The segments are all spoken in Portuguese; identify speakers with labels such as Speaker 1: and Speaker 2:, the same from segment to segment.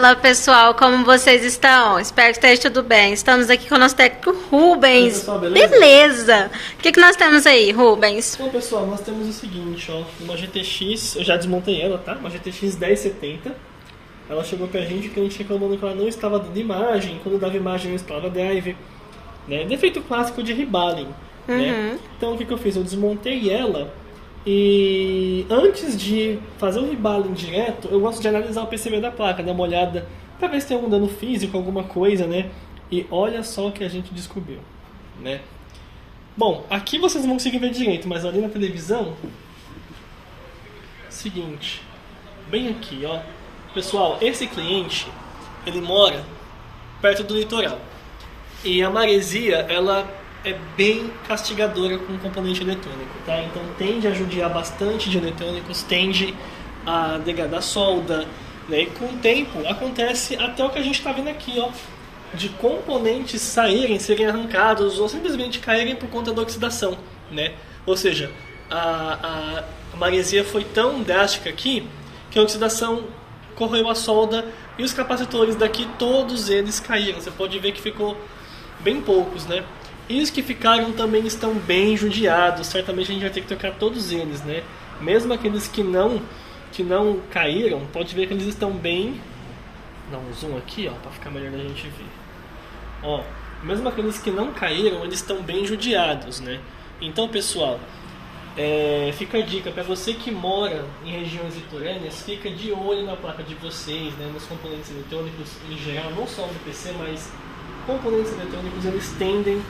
Speaker 1: Fala pessoal, como vocês estão? Espero que esteja tudo bem. Estamos aqui com o nosso técnico Rubens.
Speaker 2: Pessoal, beleza?
Speaker 1: Beleza! O que nós temos aí, Rubens?
Speaker 2: Bom pessoal, nós temos o seguinte, ó, uma GTX, eu já desmontei ela, tá? Uma GTX 1070. Ela chegou pra gente, que a gente reclamando que ela não estava dando imagem, quando dava imagem não instalava drive, né? Defeito clássico de reballing, né? Então o que eu fiz? Eu desmontei ela e antes de fazer o reballing direto, eu gosto de analisar o PCB da placa, dar uma olhada pra ver se tem algum dano físico, alguma coisa, né? E olha só o que a gente descobriu, né? Bom, aqui vocês não vão conseguir ver direito, mas ali na televisão, seguinte, bem aqui, ó. Pessoal, esse cliente, ele mora perto do litoral. E a maresia, ela é bem castigadora com o componente eletrônico, tá? Então tende a judiar bastante de eletrônicos, tende a degradar solda, né? E com o tempo acontece até o que a gente está vendo aqui, ó, de componentes saírem, serem arrancados ou simplesmente caírem por conta da oxidação, né? Ou seja, a maresia foi tão drástica aqui que a oxidação corroeu a solda e os capacitores daqui, todos eles caíram. Você pode ver que ficou bem poucos, né? E os que ficaram também estão bem judiados. Certamente a gente vai ter que trocar todos eles, né? Mesmo aqueles que não caíram, pode ver que eles estão bem... Dá um zoom aqui, ó, para ficar melhor da gente ver. Ó, mesmo aqueles que não caíram, eles estão bem judiados, né? Então, pessoal, fica a dica para você que mora em regiões litorâneas, fica de olho na placa de vocês, né, nos componentes eletrônicos em geral, não só no PC, mas componentes eletrônicos, eles tendem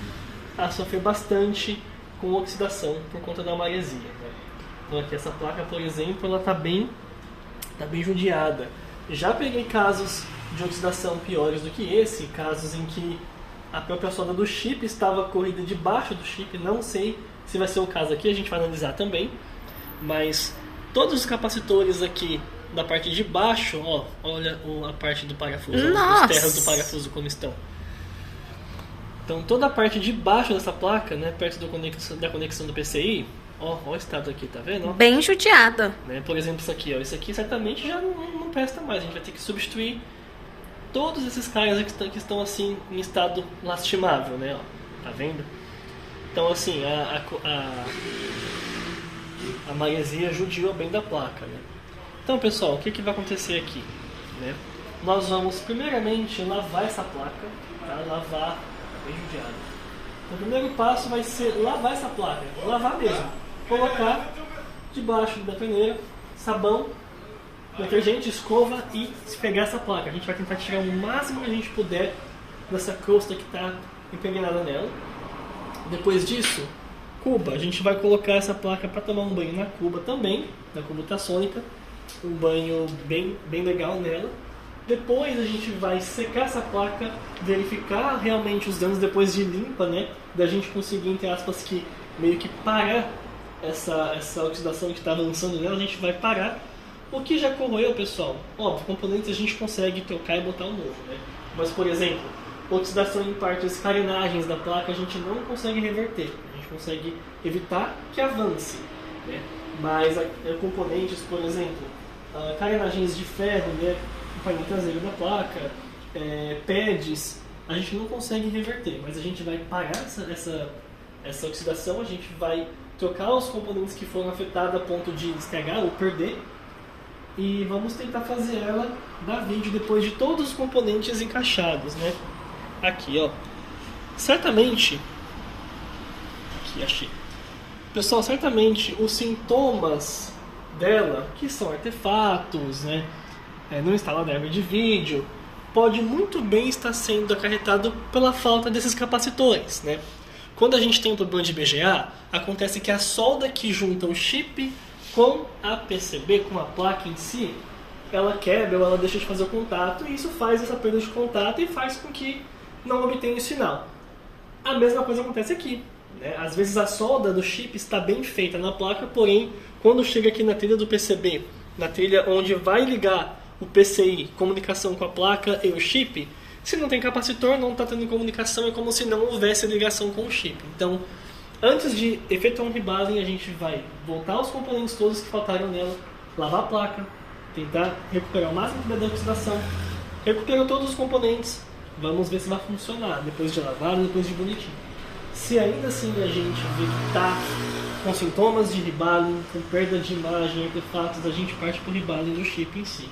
Speaker 2: a sofrer bastante com oxidação por conta da maresia, né? Então aqui essa placa, por exemplo, ela tá bem judiada. Já peguei casos de oxidação piores do que esse, casos em que a própria solda do chip estava corrida debaixo do chip, não sei se vai ser o caso aqui, a gente vai analisar também, mas todos os capacitores aqui da parte de baixo, ó, olha a parte do parafuso, os terras do parafuso como estão. Então toda a parte de baixo dessa placa, né, perto da conexão do PCI, ó o estado aqui, tá vendo? Ó?
Speaker 1: Bem judiada.
Speaker 2: Né, por exemplo, isso aqui, ó, isso aqui certamente já não presta mais, a gente vai ter que substituir todos esses caras que estão assim em estado lastimável, né, ó, tá vendo? Então assim, a maresia judiou bem da placa, né? Então pessoal, o que vai acontecer aqui, né? Nós vamos primeiramente lavar essa placa, tá? Lavar bem judiada. Então, o primeiro passo vai ser lavar essa placa, lavar mesmo, colocar debaixo da torneira, sabão, detergente, escova e esfregar essa placa. A gente vai tentar tirar o máximo que a gente puder dessa crosta que está impregnada nela. Depois disso, cuba. A gente vai colocar essa placa para tomar um banho na cuba também, na cuba ultrassônica. Um banho bem legal nela. Depois a gente vai secar essa placa, verificar realmente os danos depois de limpa, né? Da gente conseguir, entre aspas, que meio que parar essa oxidação que está avançando nela, a gente vai parar. O que já corroeu, pessoal, óbvio, componentes a gente consegue trocar e botar um novo, né? Mas, por exemplo, oxidação em partes carenagens da placa a gente não consegue reverter. A gente consegue evitar que avance, né? Mas componentes, por exemplo, carenagens de ferro, né? O painel traseiro da placa, pads, a gente não consegue reverter, mas a gente vai parar essa oxidação, a gente vai trocar os componentes que foram afetados a ponto de estragar ou perder e vamos tentar fazer ela dar vídeo depois de todos os componentes encaixados, né? Aqui, ó. Certamente, aqui achei. Pessoal, certamente os sintomas dela, que são artefatos, né? Não instalar driver de vídeo, pode muito bem estar sendo acarretado pela falta desses capacitores, né? Quando a gente tem um problema de BGA, acontece que a solda que junta o chip com a PCB, com a placa em si, ela quebra ou ela deixa de fazer o contato, e isso faz essa perda de contato e faz com que não obtenha o sinal. A mesma coisa acontece aqui, né? Às vezes a solda do chip está bem feita na placa, porém, quando chega aqui na trilha do PCB, na trilha onde vai ligar o PCI, comunicação com a placa e o chip, se não tem capacitor, não está tendo comunicação, é como se não houvesse ligação com o chip. Então, antes de efetuar um reballing, a gente vai voltar os componentes todos que faltaram nela, lavar a placa, tentar recuperar o máximo da oxidação Recuperou todos os componentes. Vamos ver se vai funcionar depois de lavado, depois de bonitinho. Se ainda assim a gente vê que tá com sintomas de rebaling, com perda de imagem, artefatos, a gente parte pro rebaling do chip em si.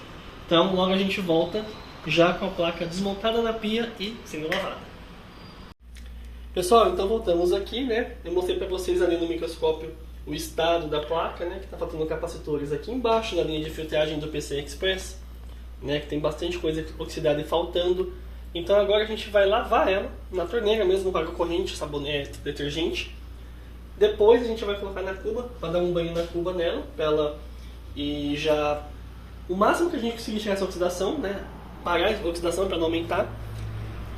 Speaker 2: Então logo a gente volta já com a placa desmontada na pia e sendo lavada. Pessoal, então voltamos aqui, né? Eu mostrei para vocês ali no microscópio o estado da placa, né? Que está faltando capacitores aqui embaixo na linha de filtragem do PCI Express, né? Que tem bastante coisa oxidada e faltando. Então agora a gente vai lavar ela na torneira mesmo, com água corrente, sabonete, detergente. Depois a gente vai colocar na cuba, para dar um banho na cuba nela, para ela e já o máximo que a gente conseguir tirar essa oxidação, né? Parar a oxidação para não aumentar.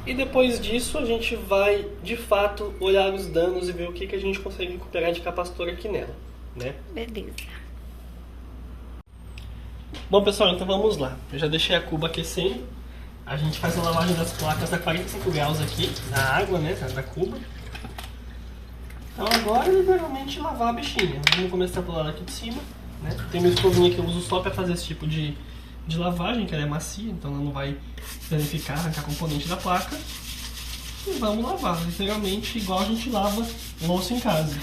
Speaker 2: E depois disso a gente vai, de fato, olhar os danos e ver o que a gente consegue recuperar de capacitor aqui nela, né?
Speaker 1: Beleza.
Speaker 2: Bom, pessoal, então vamos lá. Eu já deixei a cuba aquecendo. A gente faz a lavagem das placas a 45 graus aqui, na água, né, da cuba. Então agora é literalmente lavar a bichinha. Vamos começar pelo lado aqui de cima, né? Tem uma escovinha que eu uso só para fazer esse tipo de lavagem, que ela é macia, então ela não vai danificar, arrancar componente da placa. E vamos lavar, literalmente igual a gente lava louça em casa.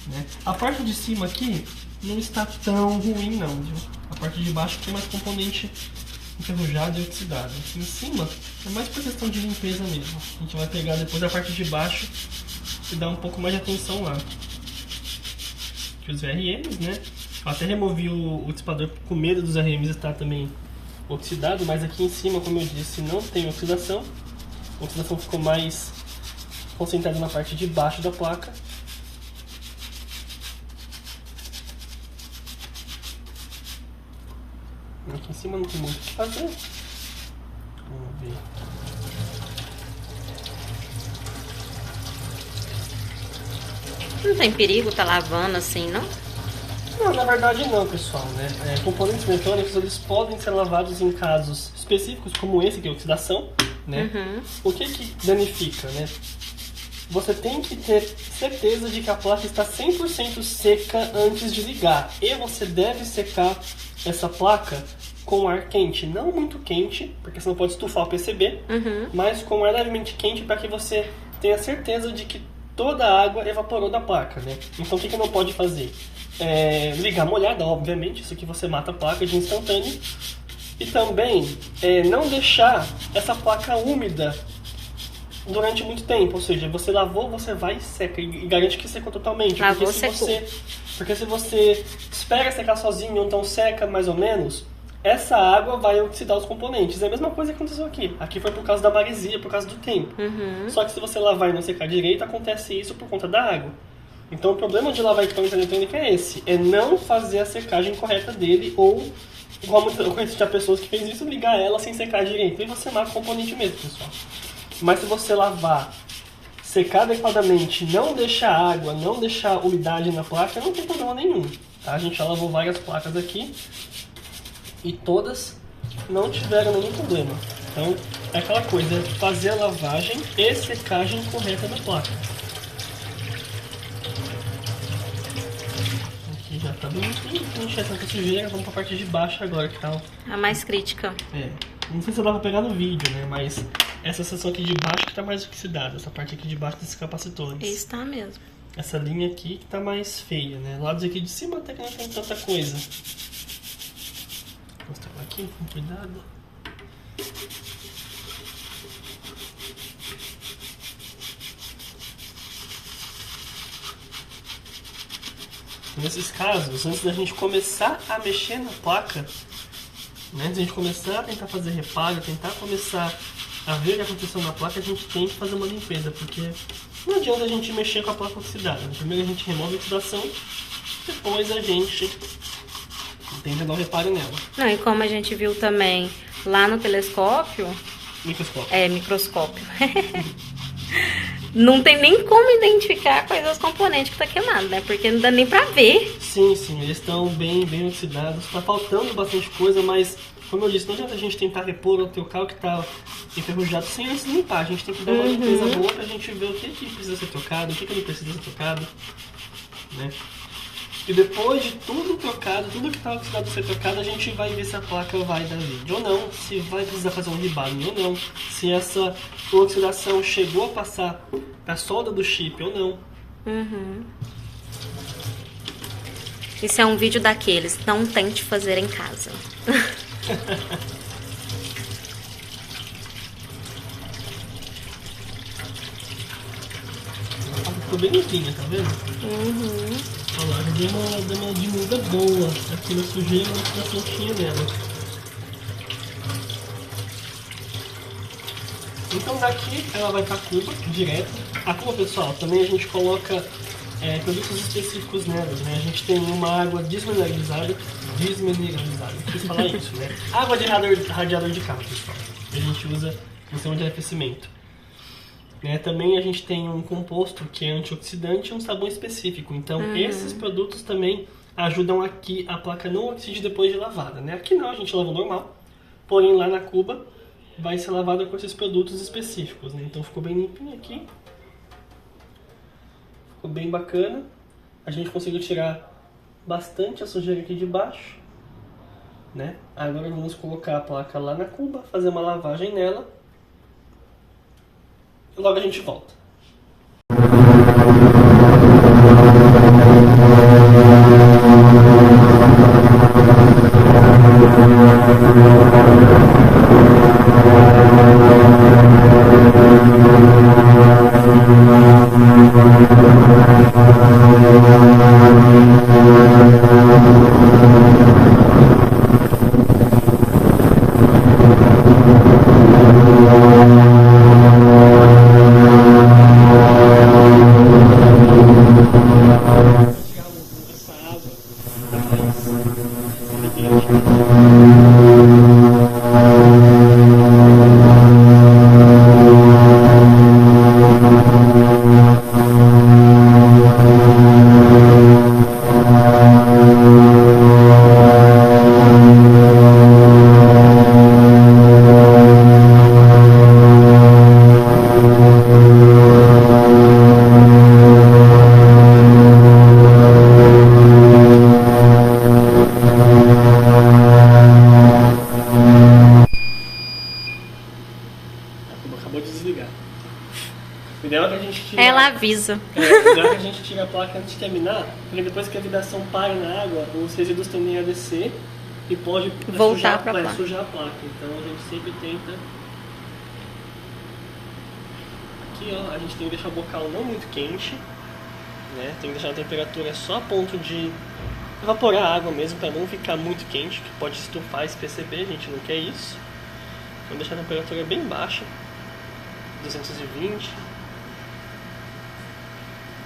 Speaker 2: Né? A parte de cima aqui não está tão ruim não, viu? A parte de baixo tem mais componente enferrujado e oxidado. Aqui em cima é mais por questão de limpeza mesmo. A gente vai pegar depois a parte de baixo e dar um pouco mais de atenção lá. Aqui os VRMs, né? Eu até removi o dissipador com medo dos RMs estar também oxidado, mas aqui em cima, como eu disse, não tem oxidação. A oxidação ficou mais concentrada na parte de baixo da placa. Aqui em cima não tem muito o que fazer. Vamos ver.
Speaker 1: Não tem perigo tá lavando assim, não?
Speaker 2: Não, na verdade não, pessoal, né? Componentes mecânicos, eles podem ser lavados em casos específicos, como esse, que é a oxidação, né? O que danifica, né? Você tem que ter certeza de que a placa está 100% seca antes de ligar. E você deve secar essa placa com ar quente. Não muito quente, porque você não pode estufar o PCB, mas com ar levemente quente para que você tenha certeza de que toda a água evaporou da placa, né? Então o que não pode fazer? Ligar molhada, obviamente, isso aqui você mata a placa de instantâneo. E também não deixar essa placa úmida durante muito tempo, ou seja, você lavou, você vai e seca, e garante que secou totalmente.
Speaker 1: Lavou,
Speaker 2: porque se você espera secar sozinho, ou então seca mais ou menos, essa água vai oxidar os componentes. É a mesma coisa que aconteceu aqui. Aqui foi por causa da maresia, por causa do tempo. Só que se você lavar e não secar direito, acontece isso por conta da água. Então o problema de lavar equipamento eletrônico é esse, é não fazer a secagem correta dele, ou, igual eu conheço já pessoas que fez isso, ligar ela sem secar direito, e você mata o componente mesmo, pessoal. Mas se você lavar, secar adequadamente, não deixar água, não deixar umidade na placa, não tem problema nenhum. Tá? A gente já lavou várias placas aqui e todas não tiveram nenhum problema. Então é aquela coisa, fazer a lavagem e secagem correta da placa. Aqui já tá bonitinho, não tinha tanta sujeira, vamos pra parte de baixo agora que tá.
Speaker 1: A mais crítica.
Speaker 2: Não sei se dá pra pegar no vídeo, né? Mas essa seção aqui de baixo que tá mais oxidada, essa parte aqui de baixo desses capacitores.
Speaker 1: Está mesmo.
Speaker 2: Essa linha aqui que tá mais feia, né? Lados aqui de cima até que não tem tanta coisa. Vou mostrar aqui com cuidado. Nesses casos, antes da gente começar a mexer na placa, né, antes da gente começar a tentar fazer reparo, tentar começar a ver o que aconteceu na placa, a gente tem que fazer uma limpeza, porque não adianta a gente mexer com a placa oxidada. Primeiro a gente remove a oxidação, depois a gente tenta dar um reparo nela.
Speaker 1: Não, e como a gente viu também lá no telescópio...
Speaker 2: Microscópio.
Speaker 1: Microscópio. Não tem nem como identificar quais os componentes que tá queimado, né? Porque não dá nem pra ver.
Speaker 2: Sim, eles estão bem oxidados. Tá faltando bastante coisa, mas como eu disse, não adianta a gente tentar repor o teu carro que tá enferrujado sem antes limpar. A gente tem que dar uma limpeza boa pra gente ver o que precisa ser trocado, o que não precisa ser trocado, né? E depois de tudo trocado, tudo que está precisando ser trocado, a gente vai ver se a placa vai dar vídeo ou não, se vai precisar fazer um rebaling ou não, se essa oxidação chegou a passar da solda do chip ou não.
Speaker 1: Isso é um vídeo daqueles, não tente fazer em casa.
Speaker 2: Ficou bem limpinha, tá vendo? Olha lá, deu uma diminuída boa aqui na sujeira e na pontinha dela. Então daqui ela vai pra cuba, direto. A cuba, pessoal, também a gente coloca produtos específicos nelas, né? A gente tem uma água desmineralizada, quis falar isso, né? Água de radiador de carro, pessoal. A gente usa no sistema de arrefecimento. Também a gente tem um composto que é antioxidante e um sabão específico. Então esses produtos também ajudam aqui a placa não oxide depois de lavada, né? Aqui não, a gente lava normal, porém lá na cuba vai ser lavada com esses produtos específicos, né? Então ficou bem limpinho aqui. Ficou bem bacana. A gente conseguiu tirar bastante a sujeira aqui de baixo, né? Agora vamos colocar a placa lá na cuba, fazer uma lavagem nela. E logo a gente volta.
Speaker 1: Ela avisa.
Speaker 2: O ideal é que a gente tire a placa antes de terminar, porque depois que a vibração para na água, os resíduos tendem a descer e pode
Speaker 1: voltar
Speaker 2: sujar a placa. Então a gente sempre tenta. Aqui ó, a gente tem que deixar o bocal não muito quente, né? Tem que deixar a temperatura só a ponto de evaporar a água mesmo, para não ficar muito quente, que pode estufar esse PCB, a gente não quer isso. Então deixar a temperatura bem baixa, 220.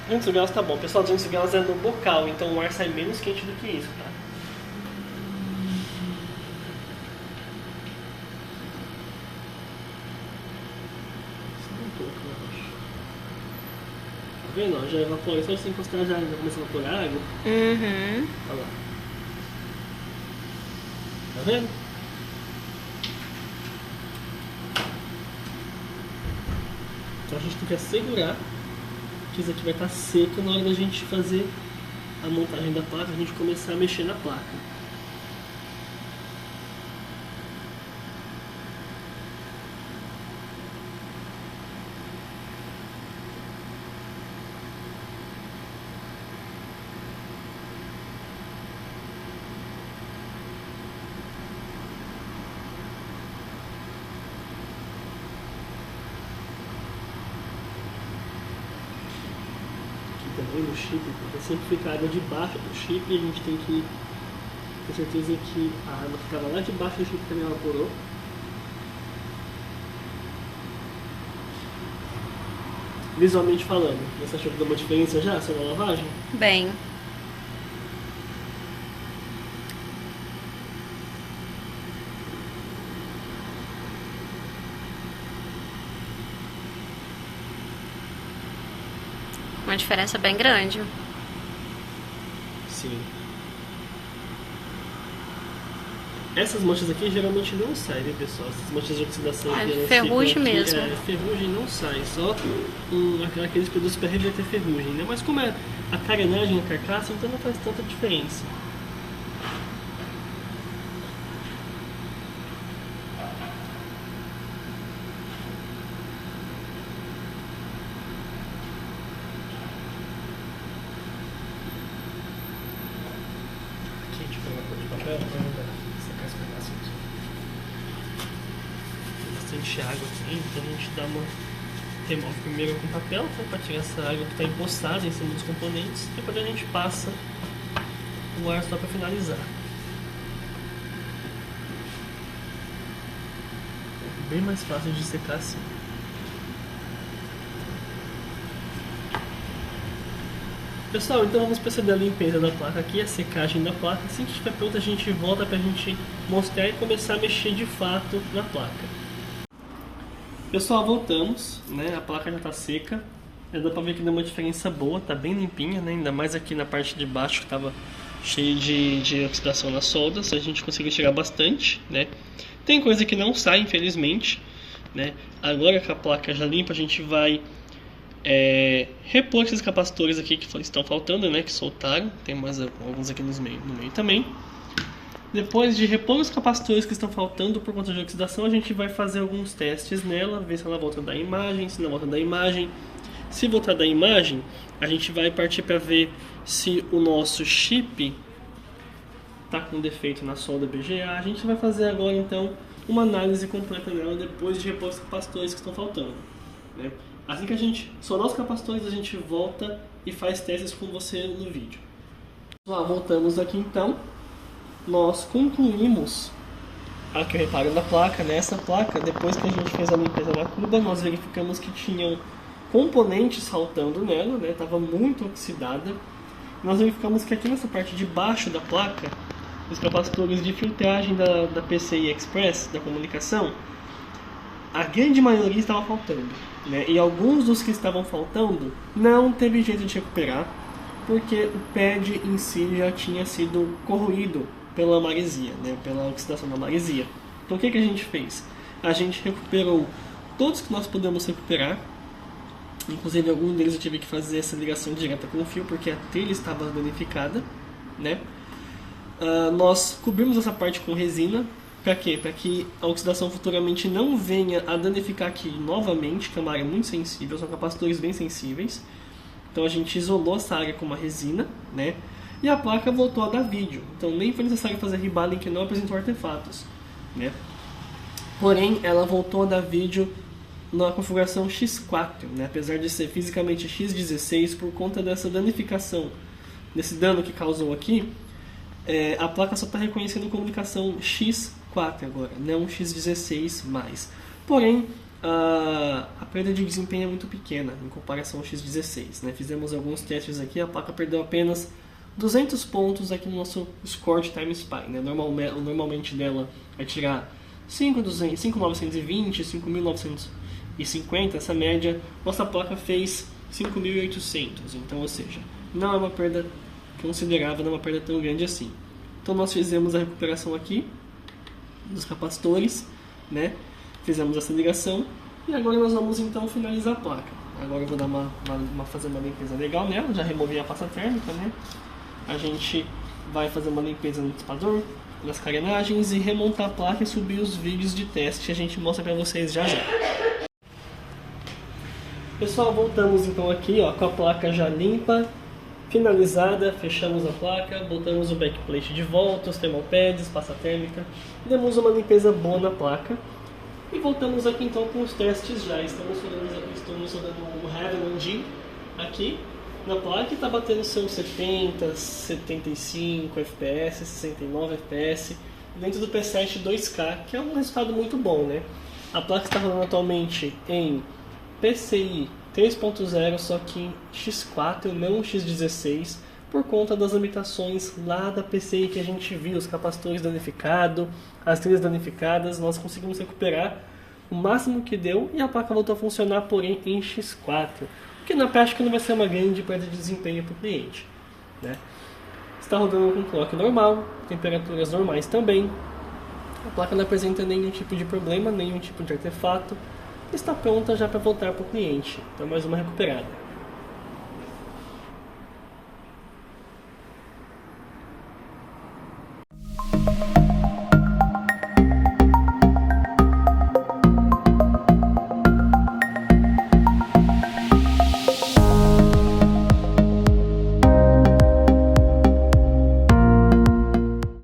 Speaker 2: 200 graus tá bom, pessoal, 200 graus é no bocal, então o ar sai menos quente do que isso, tá? Só um pouco, eu acho. Tá vendo? Ó, já evaporou, só você encostar já começa a evaporar a água. Olha lá. Tá vendo? Então a gente tem que assegurar que isso aqui vai estar seco na hora da gente fazer a montagem da placa, a gente começar a mexer na placa. Também no chip, porque sempre fica a água debaixo do chip e a gente tem que ter certeza que a água ficava lá debaixo do chip que também evaporou. Visualmente falando, você achou que deu uma diferença já sobre a lavagem?
Speaker 1: Bem. Uma diferença bem grande.
Speaker 2: Sim. Essas manchas aqui geralmente não saem, viu, pessoal? Essas manchas de oxidação
Speaker 1: É
Speaker 2: que elas
Speaker 1: ferrugem
Speaker 2: ficam aqui,
Speaker 1: mesmo.
Speaker 2: Ferrugem não sai, só aqueles produtos para reverter ferrugem, né? Mas como é a carenagem, a carcaça, então não faz tanta diferença. Bastante água aqui, então a gente remove primeiro com papel, tá? Para tirar essa água que está empoçada em cima dos componentes, depois a gente passa o ar só para finalizar. Bem mais fácil de secar assim. Pessoal, então vamos proceder à limpeza da placa aqui, a secagem da placa. Assim que estiver pronta, a gente volta para a gente mostrar e começar a mexer de fato na placa. Pessoal, voltamos, né? A placa já está seca. Dá para ver que deu uma diferença boa, tá bem limpinha, né? Ainda mais aqui na parte de baixo que estava cheio de oxidação nas soldas. A gente conseguiu tirar bastante, né? Tem coisa que não sai, infelizmente, né? Agora que a placa já limpa, a gente vai repor esses capacitores aqui que estão faltando, né? Que soltaram. Tem mais alguns aqui no meio também. Depois de repor os capacitores que estão faltando por conta de oxidação, a gente vai fazer alguns testes nela, ver se ela volta da imagem, se não volta da imagem. Se voltar da imagem, a gente vai partir para ver se o nosso chip está com defeito na solda BGA. A gente vai fazer agora então uma análise completa nela depois de repor os capacitores que estão faltando, né? Assim que a gente soldar os capacitores, a gente volta e faz testes com você no vídeo. Voltamos aqui então. Nós concluímos aqui o reparo da placa. Nessa placa, depois que a gente fez a limpeza na cuba, nós verificamos que tinham componentes faltando nela, né? Estava muito oxidada. Nós verificamos que aqui nessa parte de baixo da placa, os capacitores de filtragem da PCI Express, da comunicação, a grande maioria estava faltando, né? E alguns dos que estavam faltando não teve jeito de recuperar, porque o pad em si já tinha sido corroído pela maresia, né? Pela oxidação da maresia. Então o que a gente fez? A gente recuperou todos que nós pudemos recuperar. Inclusive algum deles eu tive que fazer essa ligação direta com o fio, porque a trilha estava danificada, né? Nós cobrimos essa parte com resina. Para quê? Para que a oxidação futuramente não venha a danificar aqui novamente, que é uma área muito sensível, são capacitores bem sensíveis. Então a gente isolou essa área com uma resina, né? E a placa voltou a dar vídeo, então nem foi necessário fazer rebalem, que não apresentou artefatos, né? Porém, ela voltou a dar vídeo na configuração X4, né? Apesar de ser fisicamente X16, por conta dessa danificação, desse dano que causou aqui, a placa só está reconhecendo comunicação X4 agora, não X16 mais. Porém, a perda de desempenho é muito pequena em comparação ao X16, né? Fizemos alguns testes aqui, a placa perdeu apenas 200 pontos aqui no nosso score de Time Spy, né? Normalmente dela é tirar 5.920, 5.950, essa média. Nossa placa fez 5.800, então, ou seja, não é uma perda considerável, não é uma perda tão grande assim. Então nós fizemos a recuperação aqui dos capacitores, né? Fizemos essa ligação e agora nós vamos então finalizar a placa. Agora eu vou dar fazer uma limpeza legal nela, já removi a pasta térmica, né? A gente vai fazer uma limpeza no dissipador, nas carenagens e remontar a placa e subir os vídeos de teste. A gente mostra para vocês já já. Pessoal, voltamos então aqui, ó, com a placa já limpa, finalizada, fechamos a placa, botamos o backplate de volta, os thermal pads, pasta térmica, demos uma limpeza boa na placa e voltamos aqui então com os testes já. Estamos rodando o Heaven G aqui na placa e está batendo seus 70, 75 FPS, 69 FPS dentro do P7 2K, que é um resultado muito bom, né? A placa está rodando atualmente em PCI 3.0, só que em X4, não X16, por conta das limitações lá da PCI que a gente viu, os capacitores danificados, as trilhas danificadas. Nós conseguimos recuperar o máximo que deu e a placa voltou a funcionar, porém em X4, que na prática não vai ser uma grande perda de desempenho para o cliente, né? Está rodando com clock normal, temperaturas normais também, A placa não apresenta nenhum tipo de problema, nenhum tipo de artefato. Está pronta já para voltar para o cliente. Então mais uma recuperada.